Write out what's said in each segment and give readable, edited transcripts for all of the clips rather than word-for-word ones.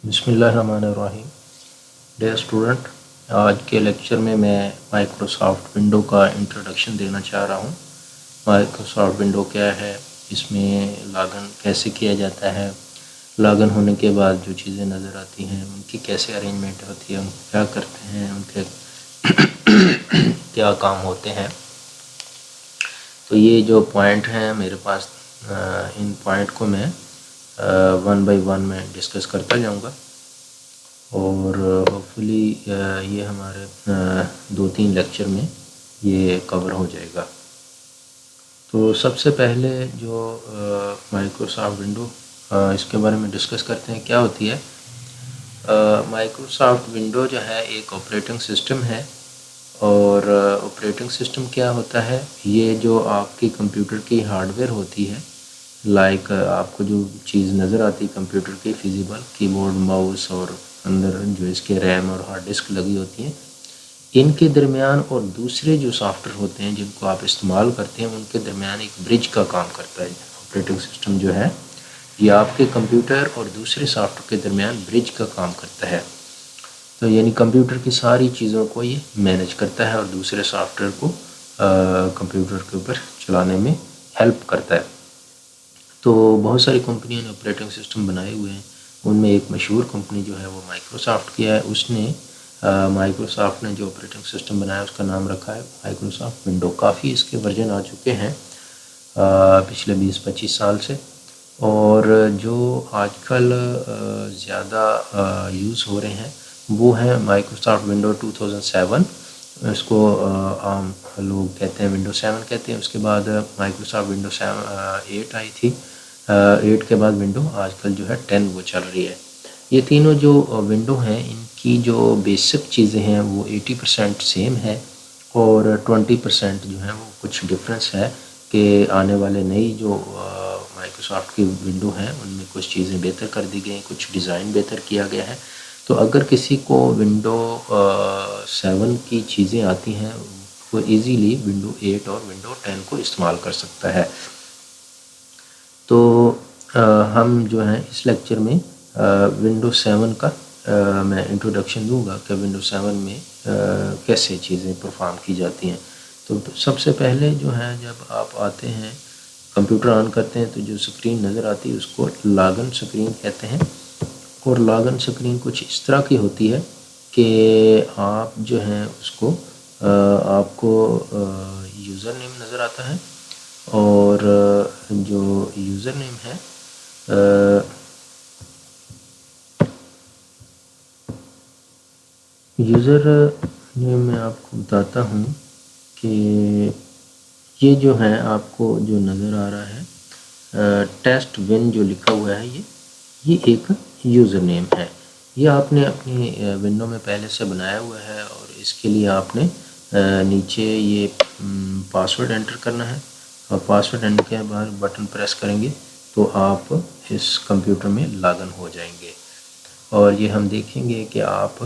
بسم اللہ الرحمن الرحیم۔ ڈیئر اسٹوڈنٹ، آج کے لیکچر میں مائکروسافٹ ونڈو کا انٹروڈکشن دینا چاہ رہا ہوں۔ مائکروسافٹ ونڈو کیا ہے، اس میں لاگن کیسے کیا جاتا ہے، لاگن ہونے کے بعد جو چیزیں نظر آتی ہیں ان کی کیسے ارینجمنٹ ہوتی ہے، ان کیا کرتے ہیں، ان کے کیا کام ہوتے ہیں۔ تو یہ جو پوائنٹ ہیں میرے پاس، ان پوائنٹ کو میں 1 بائی 1 میں ڈسکس کرتا جاؤں گا، اور ہوپفلی یہ ہمارے 2-3 لیکچر میں یہ کور ہو جائے گا۔ تو سب سے پہلے جو مائکروسافٹ ونڈو، اس کے بارے میں ڈسکس کرتے ہیں کیا ہوتی ہے۔ مائکروسافٹ ونڈو جو ہے ایک آپریٹنگ سسٹم ہے، اور آپریٹنگ سسٹم کیا ہوتا ہے، یہ جو آپ کی کمپیوٹر کی ہارڈ ویئر ہوتی ہے، لائک آپ کو جو چیز نظر آتی کمپیوٹر کی فزیبل، کی بورڈ، ماؤس، اور اندر جو اس کے ریم اور ہارڈ ڈسک لگی ہوتی ہیں، ان کے درمیان اور دوسرے جو سافٹ ویئر ہوتے ہیں جن کو آپ استعمال کرتے ہیں، ان کے درمیان ایک برج کا کام کرتا ہے۔ آپریٹنگ سسٹم جو ہے یہ آپ کے کمپیوٹر اور دوسرے سافٹ ویئر کے درمیان برج کا کام کرتا ہے۔ تو یعنی کمپیوٹر کی ساری چیزوں کو یہ مینیج کرتا ہے اور دوسرے سافٹ ویئر کو کمپیوٹر کے اوپر چلانے میں ہیلپ کرتا ہے۔ تو بہت ساری کمپنیوں نے آپریٹنگ سسٹم بنائے ہوئے ہیں، ان میں ایک مشہور کمپنی جو ہے وہ مائکروسافٹ کی ہے۔ اس نے مائکروسافٹ نے جو آپریٹنگ سسٹم بنایا اس کا نام رکھا ہے مائکروسافٹ ونڈو۔ کافی اس کے ورژن آ چکے ہیں پچھلے 20-25 سال سے، اور جو آج کل زیادہ یوز ہو رہے ہیں وہ ہیں مائکروسافٹ ونڈو 2007، اس کو عام لوگ کہتے ہیں ونڈو 7 کہتے ہیں۔ اس کے بعد مائکروسافٹ ونڈو 8 آئی تھی، 8 کے بعد ونڈو آج کل جو ہے 10 وہ چل رہی ہے۔ یہ تینوں جو ونڈو ہیں ان کی جو بیسک چیزیں ہیں وہ 80% سیم ہے، اور 20% جو ہیں وہ کچھ ڈفرینس ہے کہ آنے والے نئی جو مائکروسافٹ کی ونڈو ہیں ان میں کچھ چیزیں بہتر کر دی گئی ہیں، کچھ ڈیزائن بہتر کیا گیا ہے۔ تو اگر کسی کو ونڈو 7 کی چیزیں آتی ہیں وہ ایزیلی ونڈو 8 اور ونڈو 10 کو استعمال کر سکتا ہے۔ تو ہم جو ہیں اس لیکچر میں ونڈو 7 کا میں انٹروڈکشن دوں گا کہ ونڈو 7 میں کیسے چیزیں پرفارم کی جاتی ہیں۔ تو سب سے پہلے جو ہے جب آپ آتے ہیں کمپیوٹر آن کرتے ہیں تو جو سکرین نظر آتی ہے اس کو لاگن سکرین کہتے ہیں، اور لاگن سکرین کچھ اس طرح کی ہوتی ہے کہ آپ جو ہیں اس کو آپ کو یوزر نیم نظر آتا ہے، اور جو یوزر نیم ہے یوزر نیم میں آپ کو بتاتا ہوں کہ یہ جو ہے آپ کو جو نظر آ رہا ہے ٹیسٹ ون جو لکھا ہوا ہے یہ ایک یوزر نیم ہے۔ یہ آپ نے اپنی ونڈو میں پہلے سے بنایا ہوا ہے، اور اس کے لیے آپ نے نیچے یہ پاسورڈ انٹر کرنا ہے، اور پاسورڈ انٹر کے بعد بٹن پریس کریں گے تو آپ اس کمپیوٹر میں لاگن ہو جائیں گے، اور یہ ہم دیکھیں گے کہ آپ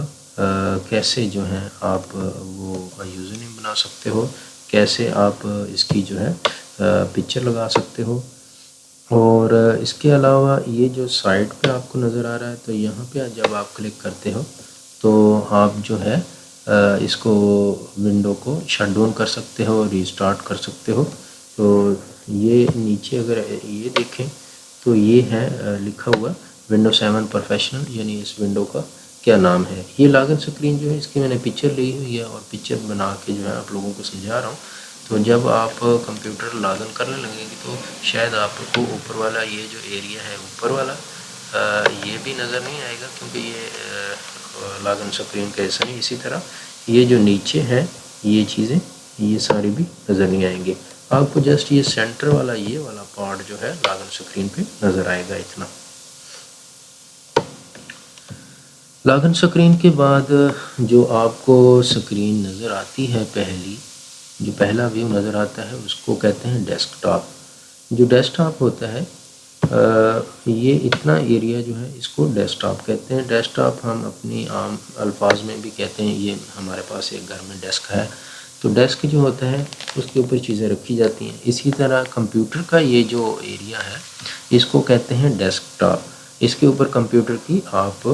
کیسے جو ہیں آپ وہ یوزر نیم بنا سکتے ہو، کیسے آپ اس کی جو ہے پکچر لگا سکتے ہو۔ اور اس کے علاوہ یہ جو سائٹ پہ آپ کو نظر آ رہا ہے تو یہاں پہ جب آپ کلک کرتے ہو تو آپ جو ہے اس کو ونڈو کو شٹ ڈاؤن کر سکتے ہو، ریسٹارٹ کر سکتے ہو۔ تو یہ نیچے اگر یہ دیکھیں تو یہ ہے لکھا ہوا ونڈو 7 پروفیشنل، یعنی اس ونڈو کا کیا نام ہے۔ یہ لاگن سکرین جو ہے اس کی میں نے پکچر لی ہوئی ہے، اور پکچر بنا کے جو ہے آپ لوگوں کو سمجھا رہا ہوں۔ تو جب آپ کمپیوٹر لاگن کرنے لگیں گے تو شاید آپ کو اوپر والا یہ جو ایریا ہے اوپر والا یہ بھی نظر نہیں آئے گا، کیونکہ یہ لاگن سکرین کا ایسا نہیں۔ اسی طرح یہ جو نیچے ہے یہ چیزیں یہ ساری بھی نظر نہیں آئیں گے، آپ کو جسٹ یہ سینٹر والا یہ والا پارٹ جو ہے لاگن سکرین پہ نظر آئے گا اتنا۔ لاگن سکرین کے بعد جو آپ کو سکرین نظر آتی ہے جو پہلا ویو نظر آتا ہے اس کو کہتے ہیں ڈیسک ٹاپ۔ جو ڈیسک ٹاپ ہوتا ہے یہ اتنا ایریا جو ہے اس کو ڈیسک ٹاپ کہتے ہیں۔ ڈیسک ٹاپ ہم اپنی عام الفاظ میں بھی کہتے ہیں یہ ہمارے پاس ایک گھر میں ڈیسک ہے، تو ڈیسک جو ہوتا ہے اس کے اوپر چیزیں رکھی جاتی ہیں۔ اسی طرح کمپیوٹر کا یہ جو ایریا ہے اس کو کہتے ہیں ڈیسک ٹاپ۔ اس کے اوپر کمپیوٹر کی آپ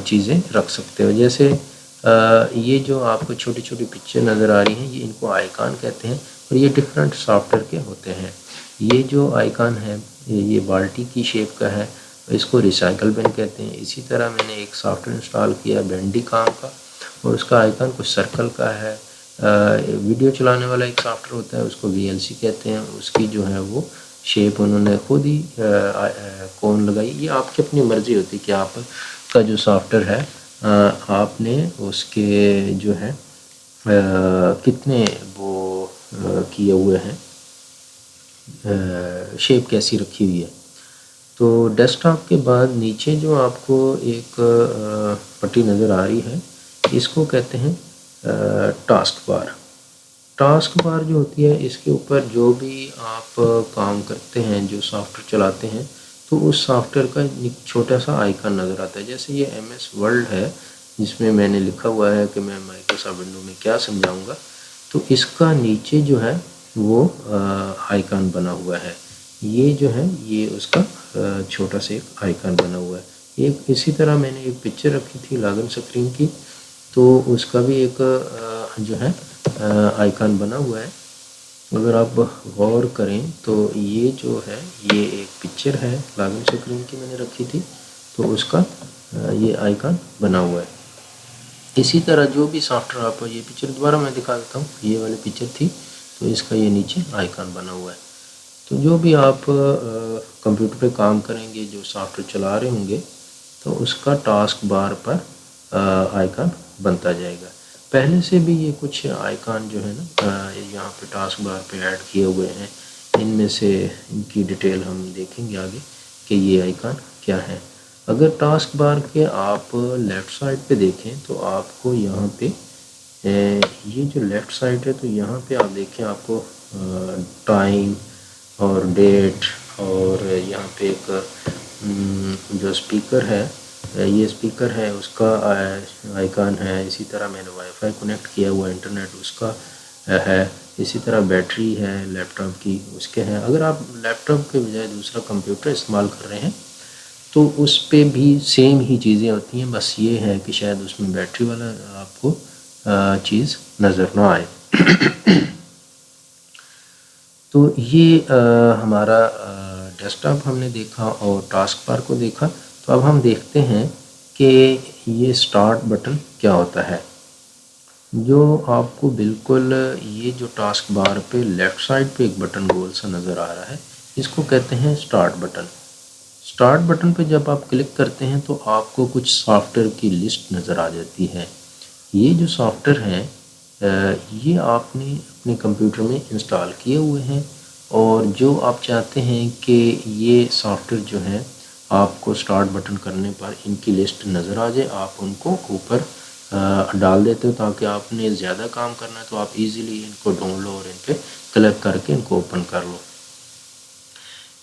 چیزیں رکھ سکتے ہو. جیسے یہ جو آپ کو چھوٹی چھوٹی پکچر نظر آ رہی ہیں، یہ ان کو آئیکن کہتے ہیں اور یہ ڈفرینٹ سافٹ ویئر کے ہوتے ہیں. یہ جو آئیکن ہے یہ بالٹی کی شیپ کا ہے، اس کو ریسائیکل بن کہتے ہیں. اسی طرح میں نے ایک سافٹ ویئر انسٹال کیا بینڈی کام کا، اور اس کا آئیکن کچھ سرکل کا ہے. ویڈیو چلانے والا ایک سافٹ ویئر ہوتا ہے، اس کو VLC کہتے ہیں. اس کی جو ہے وہ شیپ انہوں نے خود ہی کون لگائی. یہ آپ کی اپنی مرضی ہوتی کہ آپ کا جو سافٹ ویئر ہے آپ نے اس کے جو ہے کتنے وہ کیے ہوئے ہیں، شیپ کیسی رکھی ہوئی ہے. تو ڈیسک ٹاپ کے بعد نیچے جو آپ کو ایک پٹی نظر آ رہی ہے، اس کو کہتے ہیں ٹاسک بار. ٹاسک بار جو ہوتی ہے، اس کے اوپر جو بھی آپ کام کرتے ہیں، جو سافٹ ویئر چلاتے ہیں، تو اس سافٹ ویئر کا ایک چھوٹا سا آئیکن نظر آتا ہے. جیسے یہ MS ورڈ ہے جس میں میں نے لکھا ہوا ہے کہ میں مائکروسافٹ ونڈو میں کیا سمجھاؤں گا، تو اس کا نیچے جو ہے وہ آئیکن بنا ہوا ہے. یہ جو ہے یہ اس کا چھوٹا سا ایک آئیکن بنا ہوا ہے. ایک اسی طرح میں نے ایک پکچر رکھی تھی لاگن سکرین کی، تو اس کا بھی ایک جو ہے آئیکن بنا ہوا ہے. اگر آپ غور کریں تو یہ جو ہے یہ ایک پکچر ہے لاگن سکرین کی میں نے رکھی تھی، تو اس کا یہ آئیکن بنا ہوا ہے. اسی طرح جو بھی سافٹ ویئر آپ یہ پکچر دوبارہ میں دکھا دیتا ہوں، یہ والی پکچر تھی تو اس کا یہ نیچے آئیکن بنا ہوا ہے. تو جو بھی آپ کمپیوٹر پہ کام کریں گے، جو سافٹ ویئر چلا رہے ہوں گے، تو اس کا ٹاسک بار پر آئیکن بنتا جائے گا. پہلے سے بھی یہ کچھ آئیکن جو ہے نا یہاں پہ ٹاسک بار پہ ایڈ کیے ہوئے ہیں. ان میں سے ان کی ڈیٹیل ہم دیکھیں گے آگے کہ یہ آئیکن کیا ہے. اگر ٹاسک بار کے آپ لیفٹ سائڈ پہ دیکھیں تو آپ کو یہاں پہ یہ جو لیفٹ سائڈ ہے، تو یہاں پہ آپ دیکھیں آپ کو ٹائم اور ڈیٹ، اور یہاں پہ ایک جو اسپیکر ہے، یہ اسپیکر ہے اس کا آئیکن ہے. اسی طرح میں نے وائی فائی کنیکٹ کیا ہوا انٹرنیٹ اس کا ہے. اسی طرح بیٹری ہے لیپ ٹاپ کی اس کے ہے. اگر آپ لیپ ٹاپ کے بجائے دوسرا کمپیوٹر استعمال کر رہے ہیں تو اس پہ بھی سیم ہی چیزیں ہوتی ہیں، بس یہ ہے کہ شاید اس میں بیٹری والا آپ کو چیز نظر نہ آئے. تو یہ ہمارا ڈیسک ٹاپ ہم نے دیکھا اور ٹاسک بار کو دیکھا. تو اب ہم دیکھتے ہیں کہ یہ اسٹارٹ بٹن کیا ہوتا ہے. جو آپ کو بالکل یہ جو ٹاسک بار پہ لیفٹ سائڈ پہ ایک بٹن گول سا نظر آ رہا ہے، اس کو کہتے ہیں اسٹارٹ بٹن. اسٹارٹ بٹن پہ جب آپ کلک کرتے ہیں تو آپ کو کچھ سافٹ ویئر کی لسٹ نظر آ جاتی ہے. یہ جو سافٹ ویئر ہیں یہ آپ نے اپنے کمپیوٹر میں انسٹال کیے ہوئے ہیں، اور جو آپ چاہتے ہیں کہ یہ سافٹ ویئر جو ہیں آپ کو اسٹارٹ بٹن کرنے پر ان کی لسٹ نظر آ جائے، آپ ان کو اوپر ڈال دیتے ہو تاکہ آپ نے زیادہ کام کرنا ہے تو آپ ایزیلی ان کو ڈھونڈ لو اور ان پہ کلک کر کے ان کو اوپن کر لو.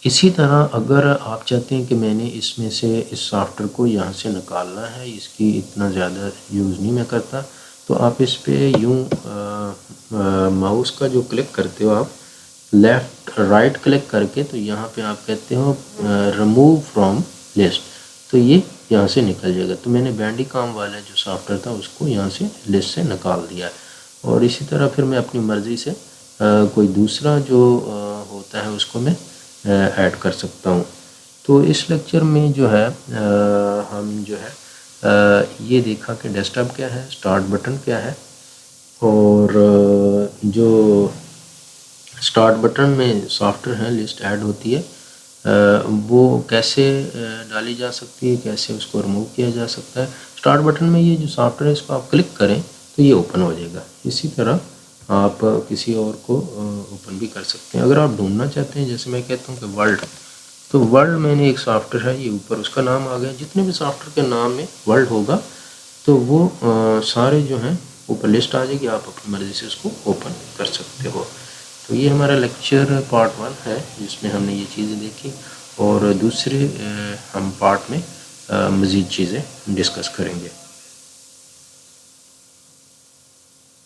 اسی طرح اگر آپ چاہتے ہیں کہ میں نے اس میں سے اس سافٹ ویئر کو یہاں سے نکالنا ہے، اس کی اتنا زیادہ یوز نہیں میں کرتا، تو آپ اس پہ یوں ماؤس کا جو کلک کرتے ہو آپ لیفٹ رائٹ کلک کر کے، تو یہاں پہ آپ کہتے ہو ریموو فرام لسٹ، تو یہ یہاں سے نکل جائے گا. تو میں نے بینڈی کام والا جو سافٹ ویئر تھا اس کو یہاں سے لسٹ سے نکال دیا. اور اسی طرح پھر میں اپنی مرضی سے کوئی دوسرا جو ہوتا ہے اس کو میں ایڈ کر سکتا ہوں. تو اس لیکچر میں جو ہے ہم جو ہے یہ دیکھا کہ ڈیسک ٹاپ کیا ہے، اسٹارٹ بٹن کیا ہے، اور جو اسٹارٹ بٹن میں سافٹ ویئر ہے لسٹ ایڈ ہوتی ہے وہ کیسے ڈالی جا سکتی ہے، کیسے اس کو ریموو کیا جا سکتا ہے. اسٹارٹ بٹن میں یہ جو سافٹ ویئر ہے اس کو آپ کلک کریں تو یہ اوپن ہو جائے گا. اسی طرح آپ کسی اور کو اوپن بھی کر سکتے ہیں. اگر آپ ڈھونڈنا چاہتے ہیں، جیسے میں کہتا ہوں کہ ورلڈ، تو ورلڈ میں نے ایک سافٹ ویئر ہے، یہ اوپر اس کا نام آ گیا. جتنے بھی سافٹ ویئر کے نام میں ورلڈ ہوگا تو وہ سارے جو ہیں اوپر لسٹ آ جائے گی، آپ اپنی مرضی سے اس کو اوپن کر سکتے ہو. تو یہ ہمارا لیکچر پارٹ 1 ہے جس میں ہم نے یہ چیزیں دیکھی، اور دوسرے ہم پارٹ میں مزید چیزیں ڈسکس کریں گے.